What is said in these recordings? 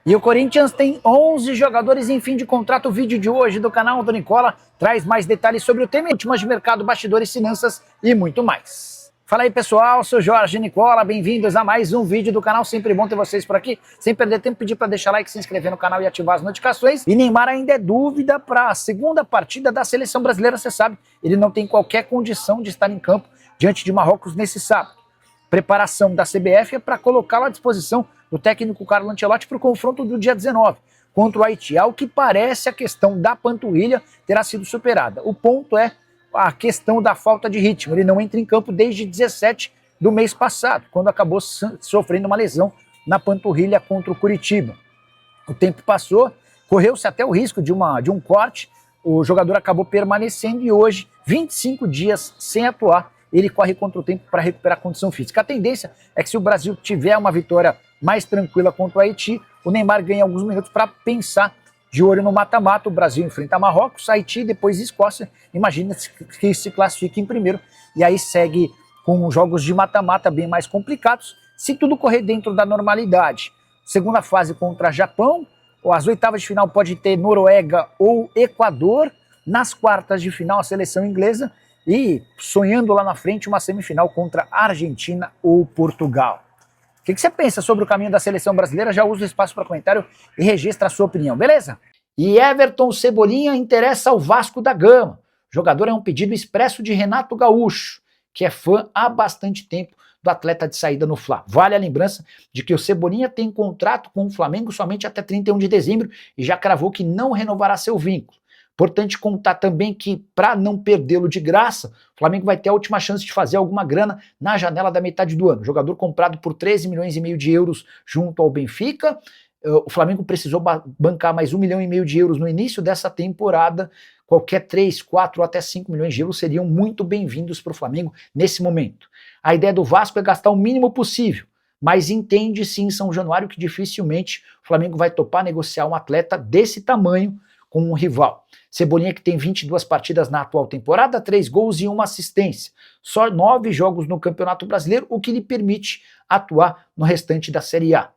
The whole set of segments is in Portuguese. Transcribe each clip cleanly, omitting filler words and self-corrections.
E o Corinthians tem 11 jogadores em fim de contrato. O vídeo de hoje do canal do Nicola traz mais detalhes sobre o tema, últimas de mercado, bastidores, finanças e muito mais. Fala aí pessoal, sou Jorge Nicola, bem-vindos a mais um vídeo do canal, sempre bom ter vocês por aqui. Sem perder tempo, pedir para deixar like, se inscrever no canal e ativar as notificações. E Neymar ainda é dúvida para a segunda partida da seleção brasileira, você sabe, ele não tem qualquer condição de estar em campo diante de Marrocos nesse sábado. Preparação da CBF é para colocá-lo à disposição do técnico Carlo Ancelotti para o confronto do dia 19 contra o Haiti. Ao que parece, a questão da panturrilha terá sido superada. O ponto é a questão da falta de ritmo. Ele não entra em campo desde 17 do mês passado, quando acabou sofrendo uma lesão na panturrilha contra o Curitiba. O tempo passou, correu-se até o risco de um corte, o jogador acabou permanecendo e hoje, 25 dias sem atuar, ele corre contra o tempo para recuperar a condição física. A tendência é que se o Brasil tiver uma vitória mais tranquila contra o Haiti, o Neymar ganha alguns minutos para pensar de olho no mata-mata. O Brasil enfrenta Marrocos, Haiti, depois Escócia. Imagina que se classifique em primeiro e aí segue com jogos de mata-mata bem mais complicados, se tudo correr dentro da normalidade. Segunda fase contra Japão, as oitavas de final pode ter Noruega ou Equador, nas quartas de final a seleção inglesa e sonhando lá na frente uma semifinal contra Argentina ou Portugal. O que você pensa sobre o caminho da seleção brasileira? Já usa o espaço para comentário e registra a sua opinião, beleza? E Everton Cebolinha interessa ao Vasco da Gama. O jogador é um pedido expresso de Renato Gaúcho, que é fã há bastante tempo do atleta de saída no Fla. Vale a lembrança de que o Cebolinha tem contrato com o Flamengo somente até 31 de dezembro e já cravou que não renovará seu vínculo. Importante contar também que, para não perdê-lo de graça, o Flamengo vai ter a última chance de fazer alguma grana na janela da metade do ano. O jogador comprado por 13,5 milhões de euros junto ao Benfica. O Flamengo precisou bancar mais 1,5 milhão de euros no início dessa temporada. Qualquer 3, 4 ou até 5 milhões de euros seriam muito bem-vindos para o Flamengo nesse momento. A ideia do Vasco é gastar o mínimo possível, mas entende-se em São Januário que dificilmente o Flamengo vai topar negociar um atleta desse tamanho com um rival. Cebolinha, que tem 22 partidas na atual temporada, 3 gols e 1 assistência. Só 9 jogos no Campeonato Brasileiro, o que lhe permite atuar no restante da Série A.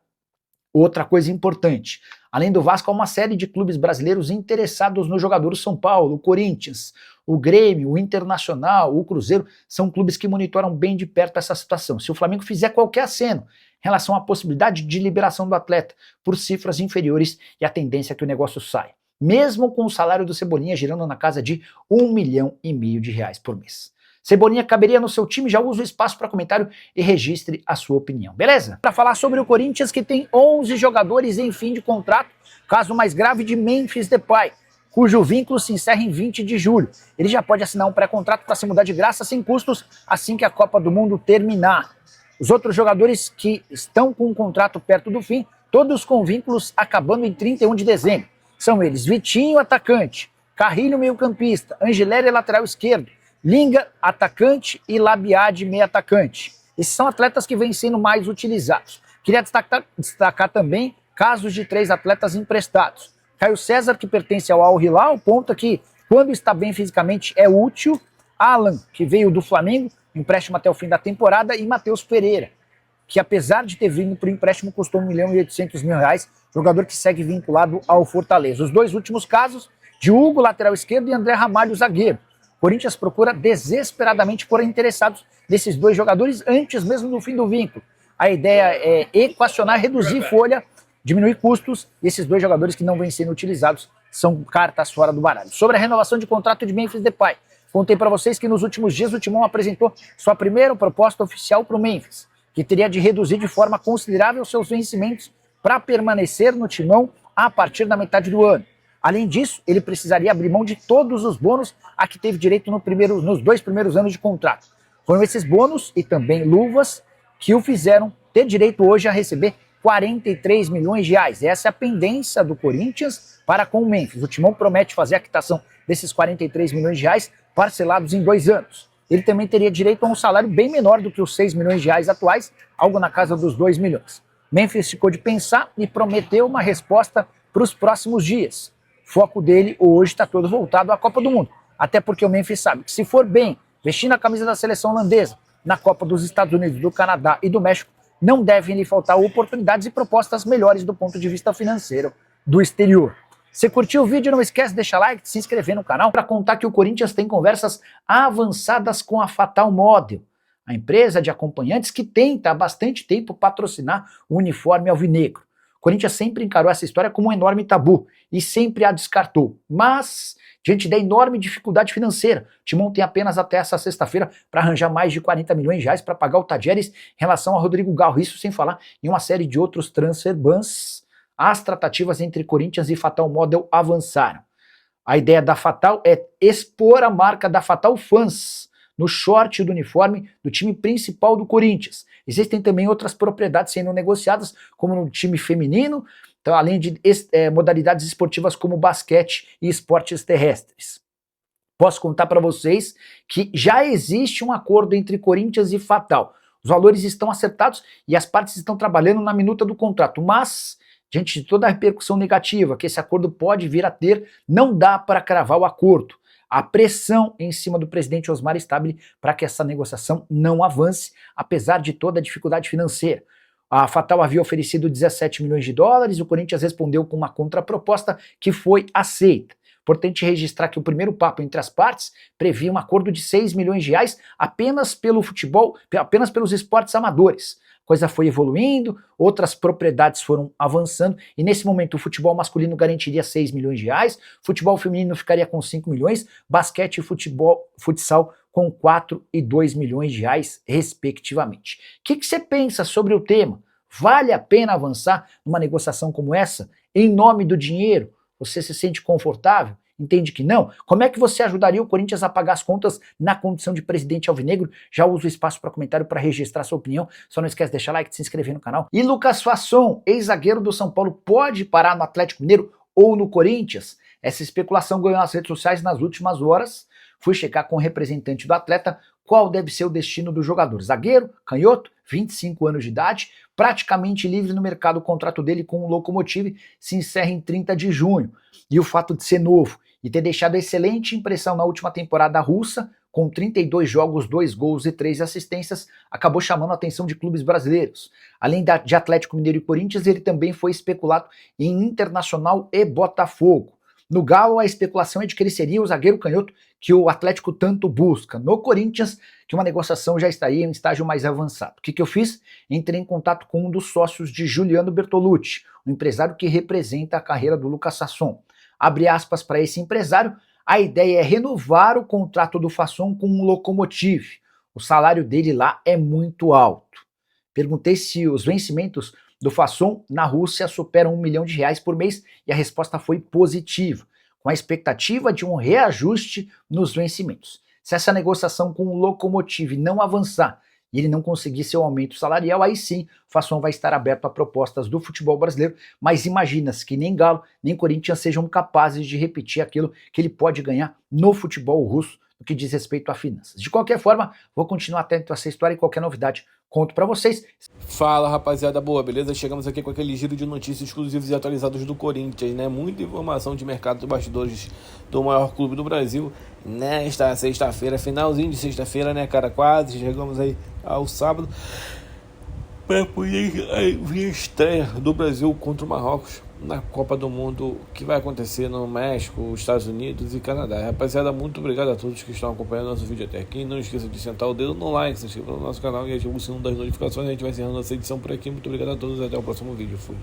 Outra coisa importante, além do Vasco, há uma série de clubes brasileiros interessados no jogador. São Paulo, o Corinthians, o Grêmio, o Internacional, o Cruzeiro, são clubes que monitoram bem de perto essa situação. Se o Flamengo fizer qualquer aceno em relação à possibilidade de liberação do atleta por cifras inferiores, e a tendência é que o negócio saia, mesmo com o salário do Cebolinha girando na casa de 1,5 milhão de reais por mês. Cebolinha caberia no seu time? Já usa o espaço para comentário e registre a sua opinião, beleza? Para falar sobre o Corinthians, que tem 11 jogadores em fim de contrato, caso mais grave de Memphis Depay, cujo vínculo se encerra em 20 de julho. Ele já pode assinar um pré-contrato para se mudar de graça sem custos assim que a Copa do Mundo terminar. Os outros jogadores que estão com o contrato perto do fim, todos com vínculos acabando em 31 de dezembro. São eles: Vitinho, atacante; Carrilho, meio-campista; Angeleri, lateral esquerdo; Linga, atacante; e Labiade, meio-atacante. Esses são atletas que vêm sendo mais utilizados. Queria destacar também casos de 3 atletas emprestados. Caio César, que pertence ao Al Hilal, ponta que, quando está bem fisicamente, é útil. Alan, que veio do Flamengo, empréstimo até o fim da temporada. E Matheus Pereira, que apesar de ter vindo por empréstimo, custou 1,8 milhão, jogador que segue vinculado ao Fortaleza. Os 2 últimos casos, de Hugo, lateral esquerdo, e André Ramalho, zagueiro. O Corinthians procura desesperadamente por interessados nesses 2 jogadores antes mesmo do fim do vínculo. A ideia é equacionar, reduzir folha, diminuir custos, e esses 2 jogadores que não vêm sendo utilizados são cartas fora do baralho. Sobre a renovação de contrato de Memphis Depay, contei para vocês que nos últimos dias o Timão apresentou sua primeira proposta oficial para o Memphis, que teria de reduzir de forma considerável seus vencimentos para permanecer no Timão a partir da metade do ano. Além disso, ele precisaria abrir mão de todos os bônus a que teve direito nos 2 primeiros anos de contrato. Foram esses bônus e também luvas que o fizeram ter direito hoje a receber 43 milhões de reais. Essa é a pendência do Corinthians para com o Memphis. O Timão promete fazer a quitação desses 43 milhões de reais parcelados em 2 anos. Ele também teria direito a um salário bem menor do que os 6 milhões de reais atuais, algo na casa dos 2 milhões. Memphis ficou de pensar e prometeu uma resposta para os próximos dias. O foco dele hoje está todo voltado à Copa do Mundo, até porque o Memphis sabe que se for bem, vestindo a camisa da seleção holandesa, na Copa dos Estados Unidos, do Canadá e do México, não devem lhe faltar oportunidades e propostas melhores do ponto de vista financeiro do exterior. Se curtiu o vídeo, não esquece de deixar like, de se inscrever no canal para contar que o Corinthians tem conversas avançadas com a Fatal Model, a empresa de acompanhantes que tenta há bastante tempo patrocinar o uniforme alvinegro. O Corinthians sempre encarou essa história como um enorme tabu e sempre a descartou, mas diante da enorme dificuldade financeira, o Timão tem apenas até essa sexta-feira para arranjar mais de 40 milhões de reais para pagar o Tadieres em relação a Rodrigo Garro, isso sem falar em uma série de outros transfer bans. As tratativas entre Corinthians e Fatal Model avançaram. A ideia da Fatal é expor a marca da Fatal Fans no short do uniforme do time principal do Corinthians. Existem também outras propriedades sendo negociadas, como no time feminino, então, além de modalidades esportivas como basquete e esportes terrestres. Posso contar para vocês que já existe um acordo entre Corinthians e Fatal. Os valores estão acertados e as partes estão trabalhando na minuta do contrato, mas diante de toda a repercussão negativa que esse acordo pode vir a ter, não dá para cravar o acordo. A pressão em cima do presidente Osmar Stabile para que essa negociação não avance, apesar de toda a dificuldade financeira. A Fatal havia oferecido 17 milhões de dólares, o Corinthians respondeu com uma contraproposta que foi aceita. Importante registrar que o primeiro papo entre as partes previa um acordo de 6 milhões de reais apenas pelo futebol, apenas pelos esportes amadores. Coisa foi evoluindo, outras propriedades foram avançando e nesse momento o futebol masculino garantiria 6 milhões de reais, futebol feminino ficaria com 5 milhões, basquete e futsal com 4 e 2 milhões de reais respectivamente. O que você pensa sobre o tema? Vale a pena avançar numa negociação como essa em nome do dinheiro? Você se sente confortável? Entende que não? Como é que você ajudaria o Corinthians a pagar as contas na condição de presidente alvinegro? Já usa o espaço para comentário para registrar sua opinião. Só não esquece de deixar like, de se inscrever no canal. E Lucas Fasson, ex-zagueiro do São Paulo, pode parar no Atlético Mineiro ou no Corinthians? Essa especulação ganhou nas redes sociais nas últimas horas. Fui checar com o representante do atleta qual deve ser o destino do jogador. Zagueiro, canhoto, 25 anos de idade, praticamente livre no mercado. O contrato dele com o Lokomotiv se encerra em 30 de junho. E o fato de ser novo e ter deixado excelente impressão na última temporada russa, com 32 jogos, 2 gols e 3 assistências, acabou chamando a atenção de clubes brasileiros. Além de Atlético Mineiro e Corinthians, ele também foi especulado em Internacional e Botafogo. No Galo, a especulação é de que ele seria o zagueiro canhoto que o Atlético tanto busca. No Corinthians, que uma negociação já estaria em estágio mais avançado. O que eu fiz? Entrei em contato com um dos sócios de Juliano Bertolucci, um empresário que representa a carreira do Lucas Fasson. Abre aspas para esse empresário, a ideia é renovar o contrato do Fasson com o Lokomotiv. O salário dele lá é muito alto. Perguntei se os vencimentos do Fasson na Rússia superam 1 milhão de reais por mês e a resposta foi positiva, com a expectativa de um reajuste nos vencimentos. Se essa negociação com o Lokomotiv não avançar e ele não conseguir seu aumento salarial, aí sim o Fasson vai estar aberto a propostas do futebol brasileiro, mas imagina-se que nem Galo, nem Corinthians sejam capazes de repetir aquilo que ele pode ganhar no futebol russo, no que diz respeito a finanças. De qualquer forma, vou continuar atento a essa história e qualquer novidade conto pra vocês. Fala, rapaziada boa, beleza? Chegamos aqui com aquele giro de notícias exclusivos e atualizados do Corinthians, né? Muita informação de mercado dos bastidores do maior clube do Brasil nesta sexta-feira, finalzinho de sexta-feira, né, cara? Quase chegamos aí ao sábado para poder vir a estreia do Brasil contra o Marrocos na Copa do Mundo, que vai acontecer no México, Estados Unidos e Canadá. Rapaziada, muito obrigado a todos que estão acompanhando nosso vídeo até aqui. Não esqueça de sentar o dedo no like, se inscreva no nosso canal e ative o sininho das notificações. A gente vai encerrando nossa edição por aqui. Muito obrigado a todos e até o próximo vídeo. Fui.